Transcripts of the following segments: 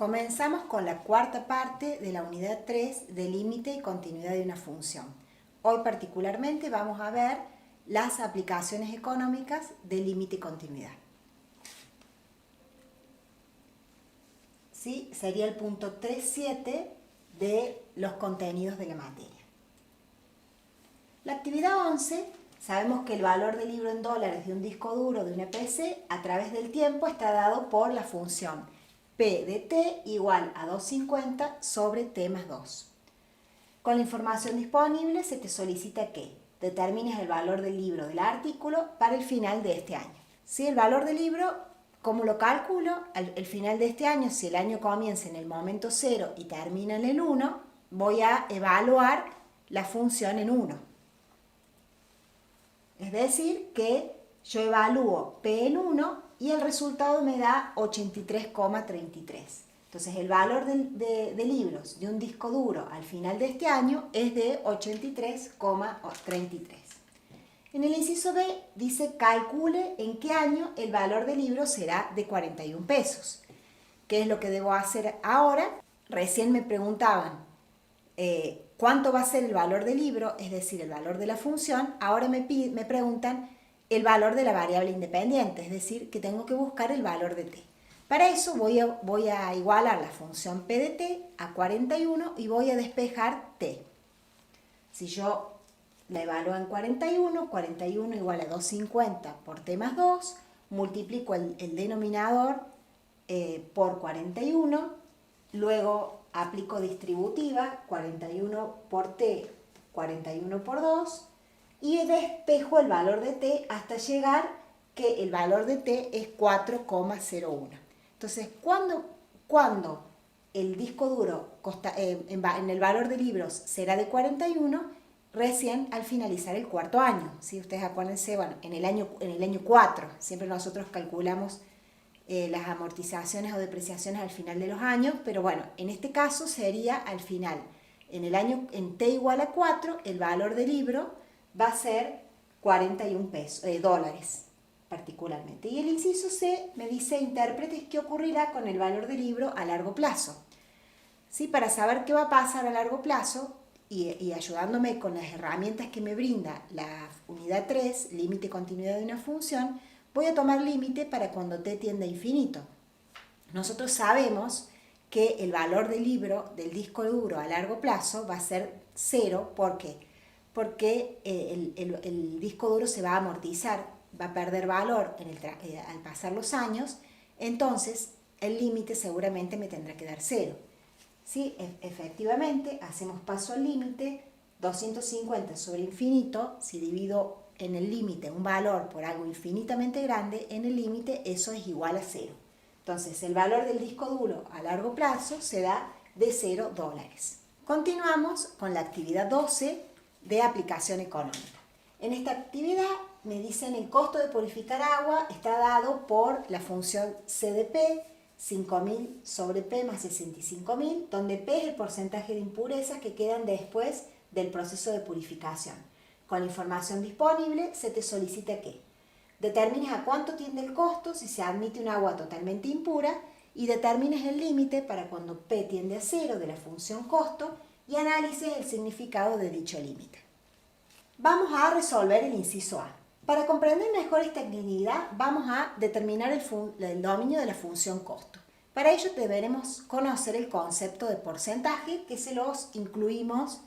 Comenzamos con la cuarta parte de la unidad 3 de límite y continuidad de una función. Hoy particularmente vamos a ver las aplicaciones económicas de límite y continuidad. ¿Sí? Sería el punto 3.7 de los contenidos de la materia. La actividad 11, sabemos que el valor del libro en dólares de un disco duro de una PC a través del tiempo está dado por la función P de T igual a 250 sobre T más 2. Con la información disponible se te solicita que determines el valor del libro del artículo para el final de este año. Si el valor del libro, ¿cómo lo calculo? Al final de este año, si el año comienza en el momento 0 y termina en el 1, voy a evaluar la función en 1. Es decir, que yo evalúo P en 1 y el resultado me da 83,33. Entonces el valor de libros de un disco duro al final de este año es de 83,33. En el inciso B dice calcule en qué año el valor del libro será de 41 pesos. ¿Qué es lo que debo hacer ahora? Recién me preguntaban cuánto va a ser el valor del libro, es decir, el valor de la función. Ahora me preguntan el valor de la variable independiente, es decir, que tengo que buscar el valor de t. Para eso voy a igualar la función p de t a 41 y voy a despejar t. Si yo la evalúo en 41, 41 igual a 250 por t más 2, multiplico el denominador por 41, luego aplico distributiva, 41 por t, 41 por 2, y despejo el valor de t hasta llegar que el valor de t es 4,01. Entonces, cuando el disco duro en el valor de libros será de 41, recién al finalizar el cuarto año. ¿Sí? Ustedes acuérdense, bueno, en el año 4, siempre nosotros calculamos las amortizaciones o depreciaciones al final de los años, pero bueno, en este caso sería al final. En t igual a 4, el valor del libro va a ser 41 dólares particularmente. Y el inciso C me dice interpretes qué ocurrirá con el valor del libro a largo plazo. ¿Sí? Para saber qué va a pasar a largo plazo y ayudándome con las herramientas que me brinda la unidad 3, límite y continuidad de una función, voy a tomar límite para cuando t tiende a infinito. Nosotros sabemos que el valor del libro del disco duro a largo plazo va a ser 0. ¿Por qué? Porque el disco duro se va a amortizar, va a perder valor al pasar los años, entonces el límite seguramente me tendrá que dar 0. ¿Sí? Efectivamente, hacemos paso al límite, 250 sobre infinito, si divido en el límite un valor por algo infinitamente grande, en el límite eso es igual a 0. Entonces el valor del disco duro a largo plazo se da de 0 dólares. Continuamos con la actividad 12 de aplicación económica. En esta actividad me dicen el costo de purificar agua está dado por la función C de P, 5.000 sobre P más 65.000, donde P es el porcentaje de impurezas que quedan después del proceso de purificación. Con la información disponible se te solicita que determines a cuánto tiende el costo si se admite un agua totalmente impura y determines el límite para cuando P tiende a 0 de la función costo y analices el significado de dicho límite. Vamos a resolver el inciso A. Para comprender mejor esta actividad vamos a determinar el dominio de la función costo. Para ello deberemos conocer el concepto de porcentaje que se los incluimos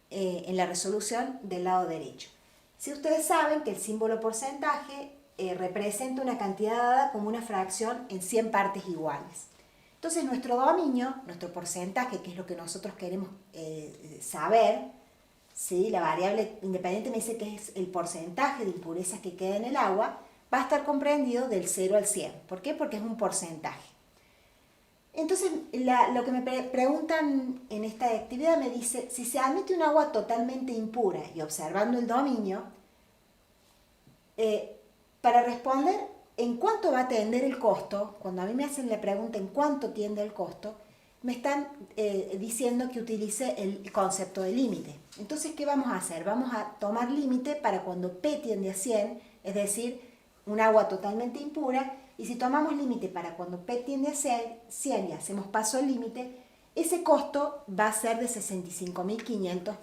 en la resolución del lado derecho. Si ustedes saben que el símbolo porcentaje representa una cantidad dada como una fracción en 100 partes iguales. Entonces nuestro dominio, nuestro porcentaje, que es lo que nosotros queremos saber, ¿sí? La variable independiente me dice que es el porcentaje de impurezas que queda en el agua, va a estar comprendido del 0 al 100. ¿Por qué? Porque es un porcentaje. Entonces, lo que me preguntan en esta actividad me dice, si se admite un agua totalmente impura y observando el dominio, para responder en cuánto va a tender el costo, cuando a mí me hacen la pregunta en cuánto tiende el costo, me están diciendo que utilice el concepto de límite. Entonces, ¿qué vamos a hacer? Vamos a tomar límite para cuando P tiende a 100, es decir, un agua totalmente impura, y si tomamos límite para cuando P tiende a 100 y hacemos paso al límite, ese costo va a ser de 65.500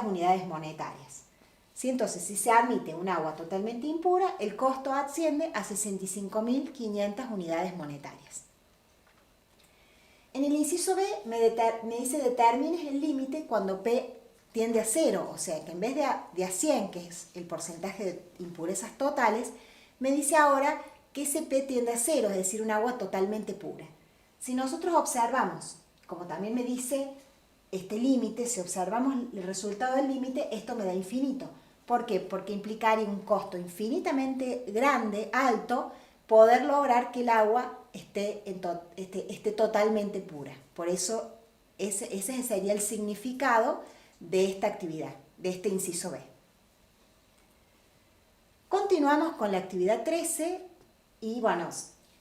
unidades monetarias. ¿Sí? Entonces, si se admite un agua totalmente impura, el costo asciende a 65.500 unidades monetarias. En el inciso B me dice determines el límite cuando P tiende a 0, o sea que en vez de a 100, que es el porcentaje de impurezas totales, me dice ahora que ese P tiende a 0, es decir, un agua totalmente pura. Si nosotros observamos, como también me dice este límite, si observamos el resultado del límite, esto me da infinito. ¿Por qué? Porque implicaría un costo infinitamente grande, alto, poder lograr que el agua esté totalmente pura. Por eso ese sería el significado de esta actividad, de este inciso B. Continuamos con la actividad 13 y bueno,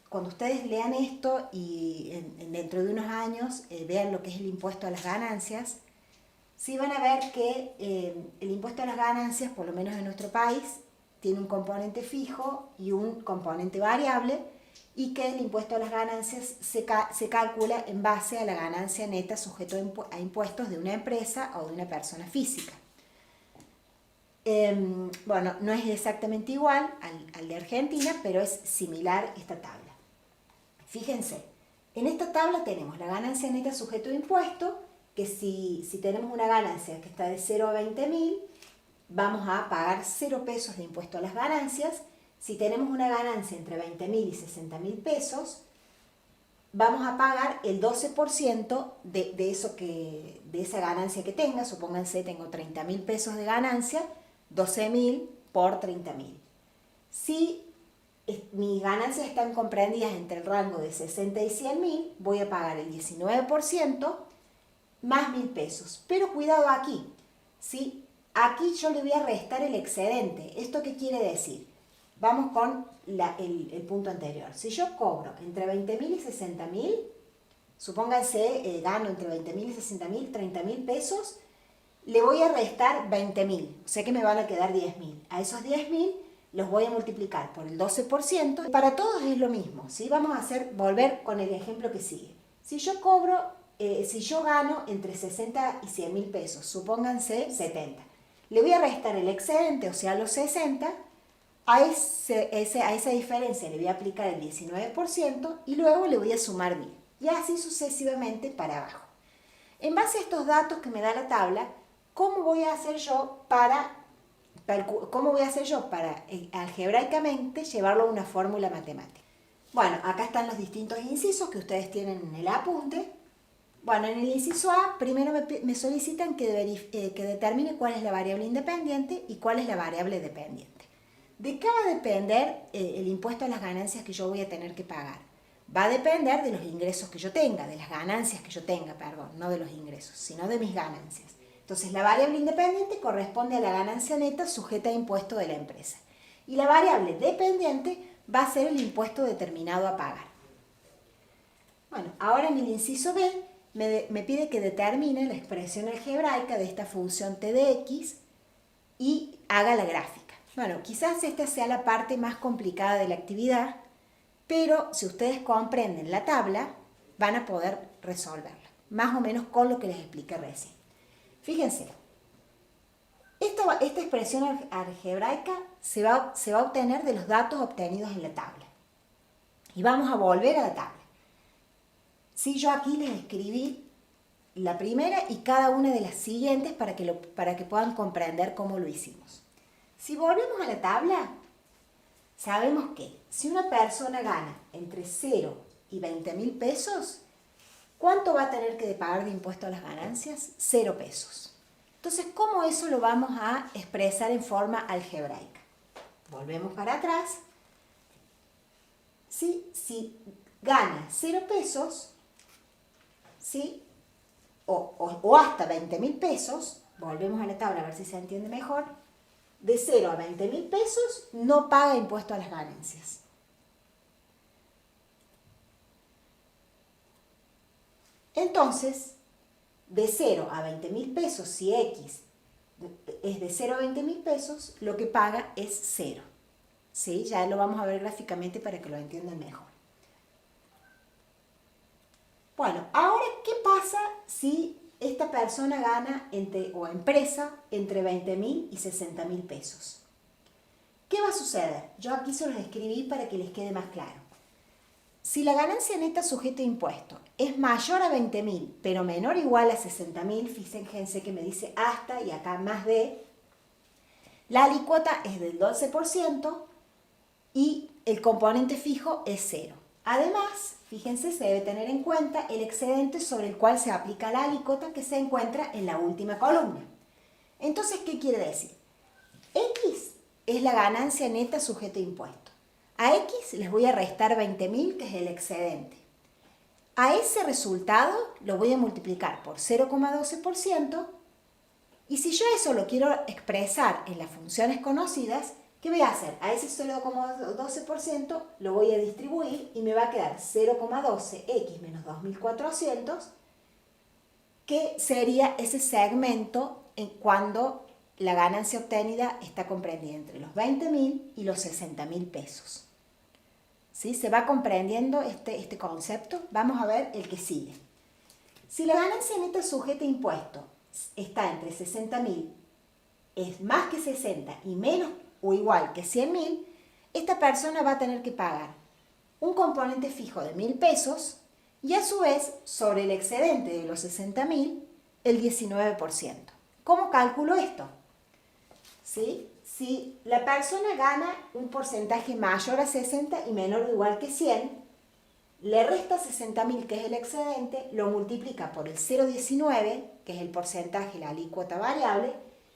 cuando ustedes lean esto y dentro de unos años vean lo que es el impuesto a las ganancias, sí van a ver que el impuesto a las ganancias, por lo menos en nuestro país, tiene un componente fijo y un componente variable, y que el impuesto a las ganancias se calcula en base a la ganancia neta sujeto a impuestos de una empresa o de una persona física. Bueno, no es exactamente igual al de Argentina, pero es similar esta tabla. Fíjense, en esta tabla tenemos la ganancia neta sujeto a impuesto, que si tenemos una ganancia que está de 0 a 20.000, vamos a pagar 0 pesos de impuesto a las ganancias. Si tenemos una ganancia entre 20.000 y 60.000 pesos, vamos a pagar el 12% de esa ganancia que tenga. Supónganse, tengo 30.000 pesos de ganancia, 12.000 por 30.000. Si mis ganancias están comprendidas entre el rango de 60 y 100.000, voy a pagar el 19% más 1.000 pesos. Pero cuidado aquí, ¿sí? Aquí yo le voy a restar el excedente. ¿Esto qué quiere decir? Vamos con el punto anterior. Si yo cobro entre 20.000 y 60.000, supónganse, gano entre 20.000 y 60.000, 30.000 pesos, le voy a restar 20.000. O sea que me van a quedar 10.000. A esos 10.000 los voy a multiplicar por el 12%. Para todos es lo mismo, ¿sí? Vamos a volver con el ejemplo que sigue. Si yo gano entre 60 y 100.000 pesos, supónganse 70. Le voy a restar el excedente, o sea, los 60, a esa diferencia le voy a aplicar el 19% y luego le voy a sumar 1.000. Y así sucesivamente para abajo. En base a estos datos que me da la tabla, ¿cómo voy a hacer yo para algebraicamente llevarlo a una fórmula matemática? Bueno, acá están los distintos incisos que ustedes tienen en el apunte. Bueno, en el inciso A, primero me solicitan que determine cuál es la variable independiente y cuál es la variable dependiente. ¿De qué va a depender el impuesto a las ganancias que yo voy a tener que pagar? Va a depender de los ingresos que yo tenga, de las ganancias que yo tenga, perdón, no de los ingresos, sino de mis ganancias. Entonces, la variable independiente corresponde a la ganancia neta sujeta a impuesto de la empresa. Y la variable dependiente va a ser el impuesto determinado a pagar. Bueno, ahora en el inciso B, me pide que determine la expresión algebraica de esta función t de x y haga la gráfica. Bueno, quizás esta sea la parte más complicada de la actividad, pero si ustedes comprenden la tabla, van a poder resolverla, más o menos con lo que les expliqué recién. Fíjense, esta expresión algebraica se va a obtener de los datos obtenidos en la tabla. Y vamos a volver a la tabla. Sí, yo aquí les escribí la primera y cada una de las siguientes para que puedan comprender cómo lo hicimos. Si volvemos a la tabla, sabemos que si una persona gana entre 0 y 20.000 pesos, ¿cuánto va a tener que pagar de impuesto a las ganancias? 0 pesos. Entonces, ¿cómo eso lo vamos a expresar en forma algebraica? Volvemos para atrás. ¿Sí? Si gana 0 pesos, ¿sí? O hasta 20.000 pesos, volvemos a la tabla a ver si se entiende mejor, de 0 a 20.000 pesos no paga impuesto a las ganancias. Entonces, de 0 a 20.000 pesos, si X es de 0 a 20.000 pesos, lo que paga es 0. ¿Sí? Ya lo vamos a ver gráficamente para que lo entiendan mejor. Bueno, ahora, ¿qué pasa si esta persona gana o empresa entre 20.000 y 60.000 pesos? ¿Qué va a suceder? Yo aquí se los escribí para que les quede más claro. Si la ganancia neta sujeta a impuesto es mayor a 20.000, pero menor o igual a 60.000, fíjense que me dice hasta y acá más de, la alícuota es del 12% y el componente fijo es 0. Además, fíjense, se debe tener en cuenta el excedente sobre el cual se aplica la alícuota que se encuentra en la última columna. Entonces, ¿qué quiere decir? X es la ganancia neta sujeta a impuesto. A X les voy a restar 20.000, que es el excedente. A ese resultado lo voy a multiplicar por 0,12%, y si yo eso lo quiero expresar en las funciones conocidas, ¿qué voy a hacer? A ese 0,12% lo voy a distribuir y me va a quedar 0,12x menos 2.400, que sería ese segmento cuando la ganancia obtenida está comprendida entre los 20.000 y los 60.000 pesos. ¿Sí? ¿Se va comprendiendo este concepto? Vamos a ver el que sigue. Si la ganancia neta sujeta a impuesto está entre 60.000, es más que 60 y menos o igual que 100.000, esta persona va a tener que pagar un componente fijo de 1.000 pesos y a su vez sobre el excedente de los 60.000 el 19%. ¿Cómo calculo esto? ¿Sí? Si la persona gana un porcentaje mayor a 60 y menor o igual que 100, le resta 60.000, que es el excedente, lo multiplica por el 0,19, que es el porcentaje, la alícuota variable,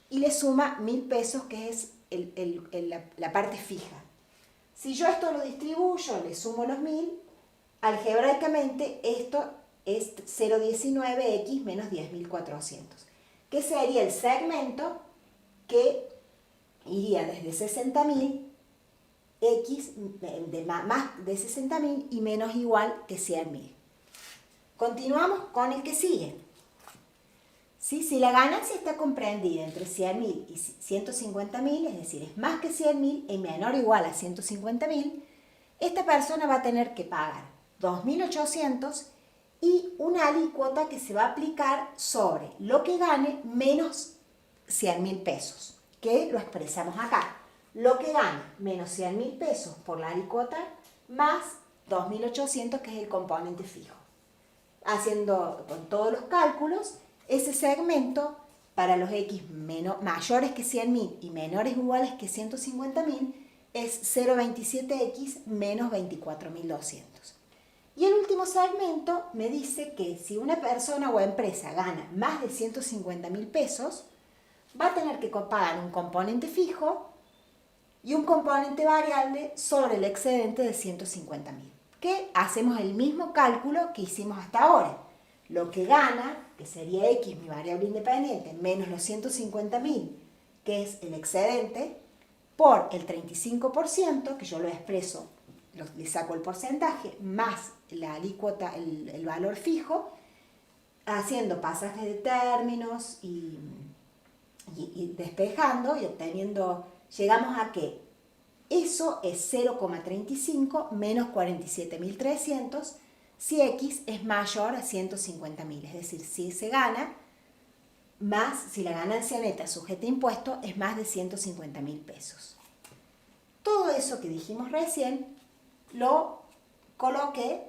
y le suma 1.000 pesos, que es la parte fija. Si yo esto lo distribuyo, le sumo los 1.000, algebraicamente esto es 0,19x menos 10.400, que sería el segmento que iría desde 60.000, X de más de 60.000 y menos igual que 100.000. Continuamos con el que sigue. ¿Sí? Si la ganancia está comprendida entre 100.000 y 150.000, es decir, es más que 100.000 y menor o igual a 150.000, esta persona va a tener que pagar 2.800 y una alícuota que se va a aplicar sobre lo que gane menos 100.000 pesos, que lo expresamos acá. Lo que gana menos 100.000 pesos por la alícuota más 2.800, que es el componente fijo. Haciendo con todos los cálculos, ese segmento para los X mayores que 100.000 y menores o iguales que 150.000 es 0,27X menos 24.200. Y el último segmento me dice que si una persona o empresa gana más de 150.000 pesos, va a tener que pagar un componente fijo y un componente variable sobre el excedente de 150.000. Que hacemos el mismo cálculo que hicimos hasta ahora. Lo que gana, que sería X, mi variable independiente, menos los 150.000, que es el excedente, por el 35%, que yo lo expreso, le saco el porcentaje, más la alícuota, el valor fijo, haciendo pasajes de términos y despejando y obteniendo, llegamos a que eso es 0,35 menos 47.300 si X es mayor a 150.000, es decir, si se gana más, si la ganancia neta sujeta a impuesto es más de 150.000 pesos. Todo eso que dijimos recién lo coloqué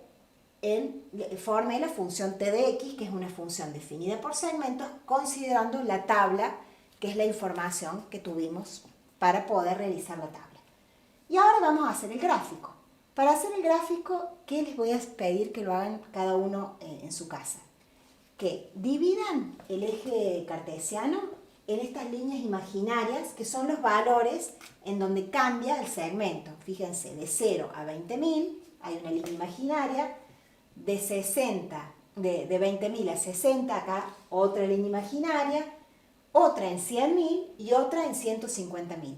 formé la función t de x, que es una función definida por segmentos, considerando la tabla, que es la información que tuvimos para poder realizar la tabla. Y ahora vamos a hacer el gráfico. Para hacer el gráfico, ¿qué les voy a pedir que lo hagan cada uno en su casa? Que dividan el eje cartesiano en estas líneas imaginarias, que son los valores en donde cambia el segmento. Fíjense, de 0 a 20.000 hay una línea imaginaria, de 20.000 a 60, acá otra línea imaginaria, otra en 100.000 y otra en 150.000.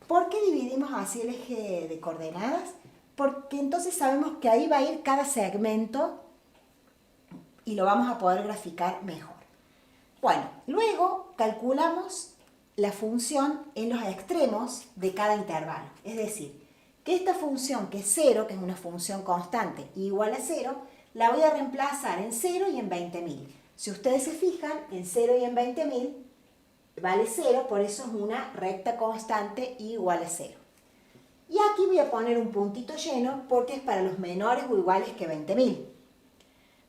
¿Por qué dividimos así el eje de coordenadas? Porque entonces sabemos que ahí va a ir cada segmento y lo vamos a poder graficar mejor. Bueno, luego calculamos la función en los extremos de cada intervalo. Es decir, que esta función que es 0, que es una función constante igual a 0, la voy a reemplazar en 0 y en 20.000. Si ustedes se fijan, en 0 y en 20.000 vale 0, por eso es una recta constante igual a 0. Y aquí voy a poner un puntito lleno porque es para los menores o iguales que 20.000.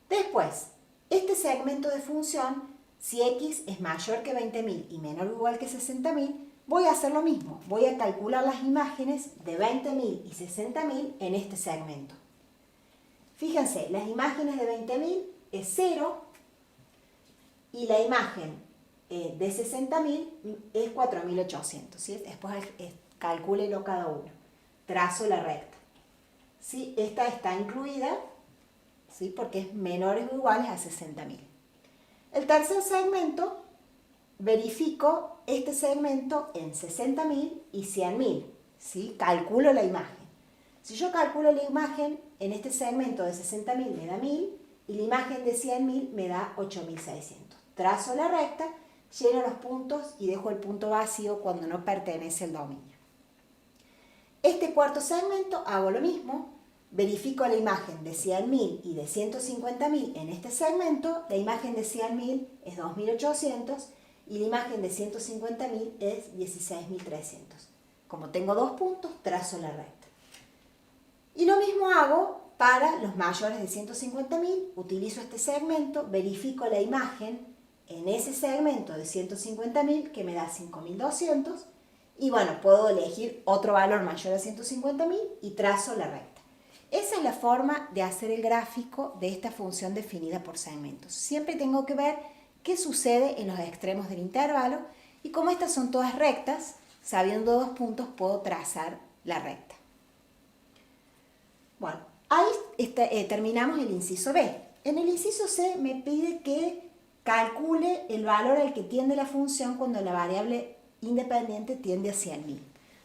Después, este segmento de función, si x es mayor que 20.000 y menor o igual que 60.000, voy a hacer lo mismo. Voy a calcular las imágenes de 20.000 y 60.000 en este segmento. Fíjense, las imágenes de 20.000 es 0 y la imagen de 60.000 es 4.800. ¿Sí? Después calcúlelo cada uno. Trazo la recta. ¿Sí? Esta está incluida, ¿sí? Porque es menores o iguales a 60.000. El tercer segmento, verifico este segmento en 60.000 y 100.000. ¿Sí? Calculo la imagen. Si yo calculo la imagen en este segmento de 60.000 me da 1.000 y la imagen de 100.000 me da 8.600. Trazo la recta, lleno los puntos y dejo el punto vacío cuando no pertenece al dominio. Este cuarto segmento hago lo mismo, verifico la imagen de 100.000 y de 150.000 en este segmento, la imagen de 100.000 es 2.800 y la imagen de 150.000 es 16.300. Como tengo dos puntos, trazo la recta. Y lo mismo hago para los mayores de 150.000, utilizo este segmento, verifico la imagen en ese segmento de 150.000 que me da 5.200 y bueno, puedo elegir otro valor mayor a 150.000 y trazo la recta. Esa es la forma de hacer el gráfico de esta función definida por segmentos. Siempre tengo que ver qué sucede en los extremos del intervalo y como estas son todas rectas, sabiendo dos puntos puedo trazar la recta. Bueno, ahí terminamos el inciso B. En el inciso C me pide que calcule el valor al que tiende la función cuando la variable independiente tiende a 100.000.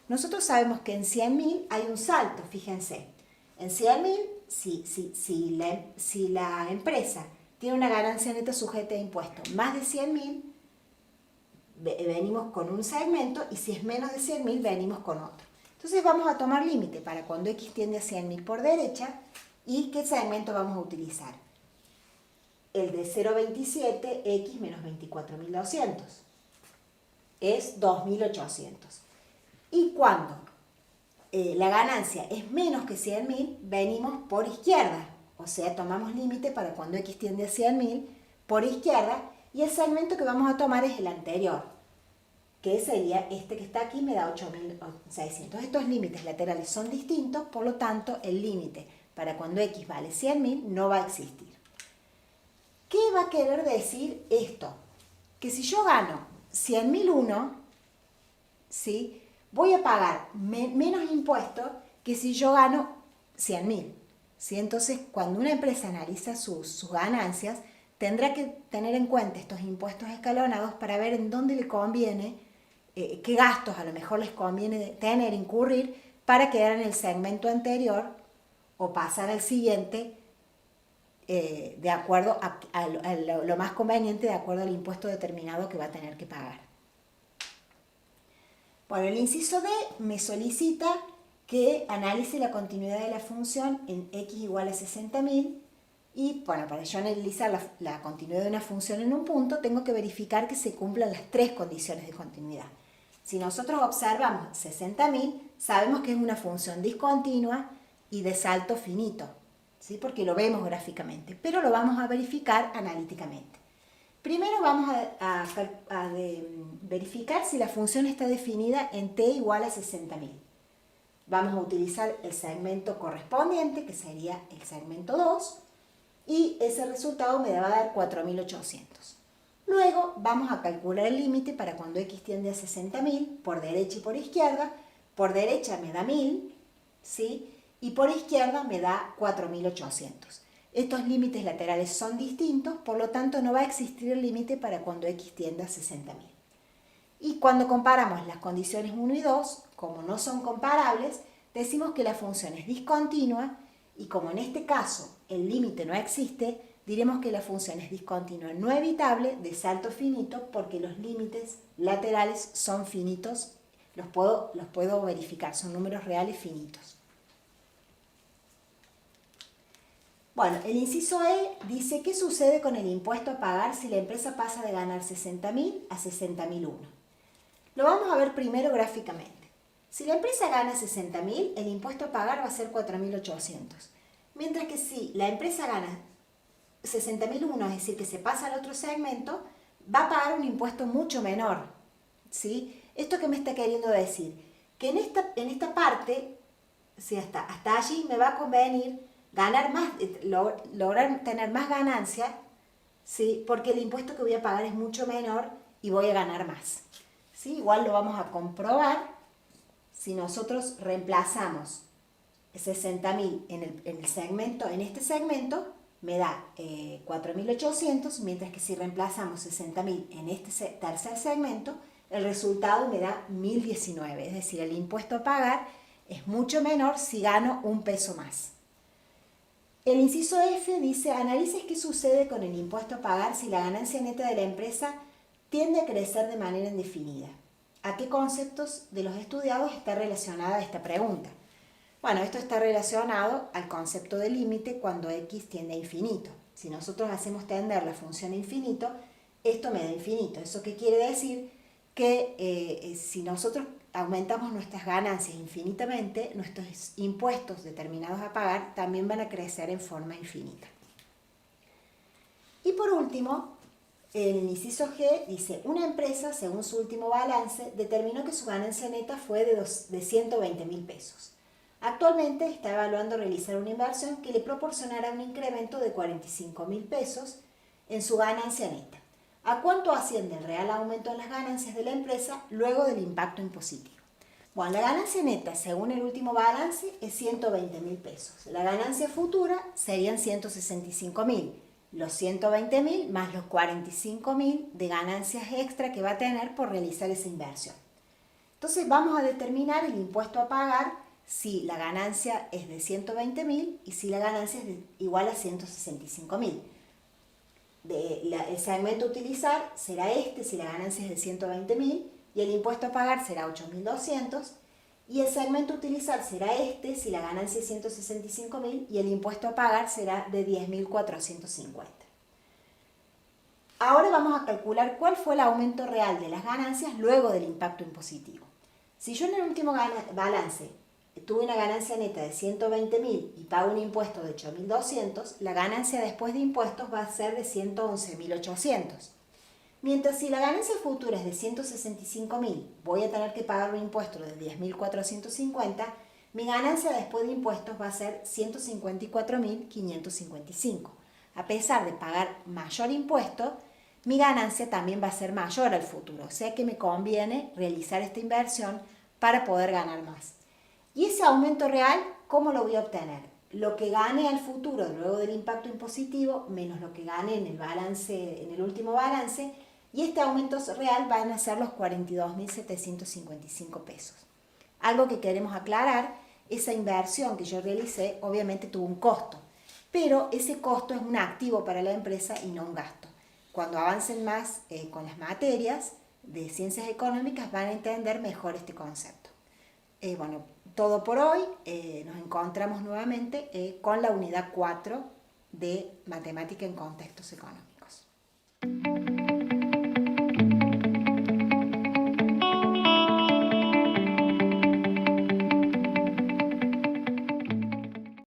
Nosotros sabemos que en 100.000 hay un salto, fíjense. En 100.000, si la empresa tiene una ganancia neta sujeta a impuestos más de 100.000, venimos con un segmento y si es menos de 100.000 venimos con otro. Entonces vamos a tomar límite para cuando x tiende a 100.000 por derecha y ¿qué segmento vamos a utilizar? El de 0,27 x menos 24.200 es 2.800. Y cuando la ganancia es menos que 100.000, venimos por izquierda. O sea, tomamos límite para cuando x tiende a 100.000 por izquierda y el segmento que vamos a tomar es el anterior, que sería este que está aquí, me da 8.600. Estos límites laterales son distintos, por lo tanto, el límite para cuando x vale 100.000 no va a existir. ¿Qué va a querer decir esto? Que si yo gano 100.001, ¿sí?, voy a pagar menos impuestos que si yo gano 100.000. ¿Sí? Entonces, cuando una empresa analiza sus ganancias, tendrá que tener en cuenta estos impuestos escalonados para ver en dónde le conviene, qué gastos a lo mejor les conviene tener, incurrir, para quedar en el segmento anterior o pasar al siguiente de acuerdo a lo más conveniente, de acuerdo al impuesto determinado que va a tener que pagar. Bueno, el inciso D me solicita que analice la continuidad de la función en x igual a 60.000 y, bueno, para yo analizar la continuidad de una función en un punto, tengo que verificar que se cumplan las tres condiciones de continuidad. Si nosotros observamos 60.000, sabemos que es una función discontinua y de salto finito, ¿sí? Porque lo vemos gráficamente, pero lo vamos a verificar analíticamente. Primero vamos a verificar si la función está definida en t igual a 60.000. Vamos a utilizar el segmento correspondiente, que sería el segmento 2, y ese resultado me va a dar 4.800. Luego vamos a calcular el límite para cuando x tiende a 60.000, por derecha y por izquierda. Por derecha me da 1.000, ¿sí?, y por izquierda me da 4.800. Estos límites laterales son distintos, por lo tanto no va a existir el límite para cuando x tiende a 60.000. Y cuando comparamos las condiciones 1 y 2, como no son comparables, decimos que la función es discontinua y como en este caso el límite no existe, diremos que la función es discontinua no evitable de salto finito porque los límites laterales son finitos, los puedo verificar, son números reales finitos. Bueno, el inciso E dice, ¿qué sucede con el impuesto a pagar si la empresa pasa de ganar 60.000 a 60.001? Lo vamos a ver primero gráficamente. Si la empresa gana 60.000, el impuesto a pagar va a ser 4.800. Mientras que si la empresa gana 60.001, es decir, que se pasa al otro segmento, va a pagar un impuesto mucho menor. ¿Sí? ¿Esto qué me está queriendo decir? Que en esta parte, sí, hasta allí me va a convenir ganar más, lograr tener más ganancia, ¿sí? Porque el impuesto que voy a pagar es mucho menor y voy a ganar más. ¿Sí? Igual lo vamos a comprobar si nosotros reemplazamos 60.000 en este segmento, me da 4.800, mientras que si reemplazamos 60.000 en este tercer segmento, el resultado me da 1.019. Es decir, el impuesto a pagar es mucho menor si gano un peso más. El inciso F dice, analices qué sucede con el impuesto a pagar si la ganancia neta de la empresa tiende a crecer de manera indefinida. ¿A qué conceptos de los estudiados está relacionada esta pregunta? Bueno, esto está relacionado al concepto de límite cuando x tiende a infinito. Si nosotros hacemos tender la función a infinito, esto me da infinito. ¿Eso qué quiere decir? Que si nosotros aumentamos nuestras ganancias infinitamente, nuestros impuestos determinados a pagar también van a crecer en forma infinita. Y por último, el inciso G dice, una empresa, según su último balance, determinó que su ganancia neta fue de 120.000 pesos. Actualmente está evaluando realizar una inversión que le proporcionará un incremento de 45.000 pesos en su ganancia neta. ¿A cuánto asciende el real aumento en las ganancias de la empresa luego del impacto impositivo? Bueno, la ganancia neta, según el último balance, es 120.000 pesos. La ganancia futura serían 165.000. Los 120.000 más los 45.000 de ganancias extra que va a tener por realizar esa inversión. Entonces vamos a determinar el impuesto a pagar si la ganancia es de 120.000 y si la ganancia es igual a 165.000. El segmento a utilizar será este si la ganancia es de 120.000 y el impuesto a pagar será 8.200, y el segmento a utilizar será este si la ganancia es 165.000 y el impuesto a pagar será de 10.450. Ahora vamos a calcular cuál fue el aumento real de las ganancias luego del impacto impositivo. Si yo en el último balance tuve una ganancia neta de 120.000 y pago un impuesto de 8.200, la ganancia después de impuestos va a ser de 111.800. Mientras si la ganancia futura es de 165.000, voy a tener que pagar un impuesto de 10.450, mi ganancia después de impuestos va a ser 154.555. A pesar de pagar mayor impuesto, mi ganancia también va a ser mayor al futuro, o sea que me conviene realizar esta inversión para poder ganar más. Y ese aumento real, ¿cómo lo voy a obtener? Lo que gane al futuro luego del impacto impositivo menos lo que gane en el último balance, y este aumento real van a ser los 42.755 pesos. Algo que queremos aclarar, esa inversión que yo realicé obviamente tuvo un costo, pero ese costo es un activo para la empresa y no un gasto. Cuando avancen más con las materias de ciencias económicas van a entender mejor este concepto. Bueno, todo por hoy. Nos encontramos nuevamente con la unidad 4 de Matemática en Contextos Económicos.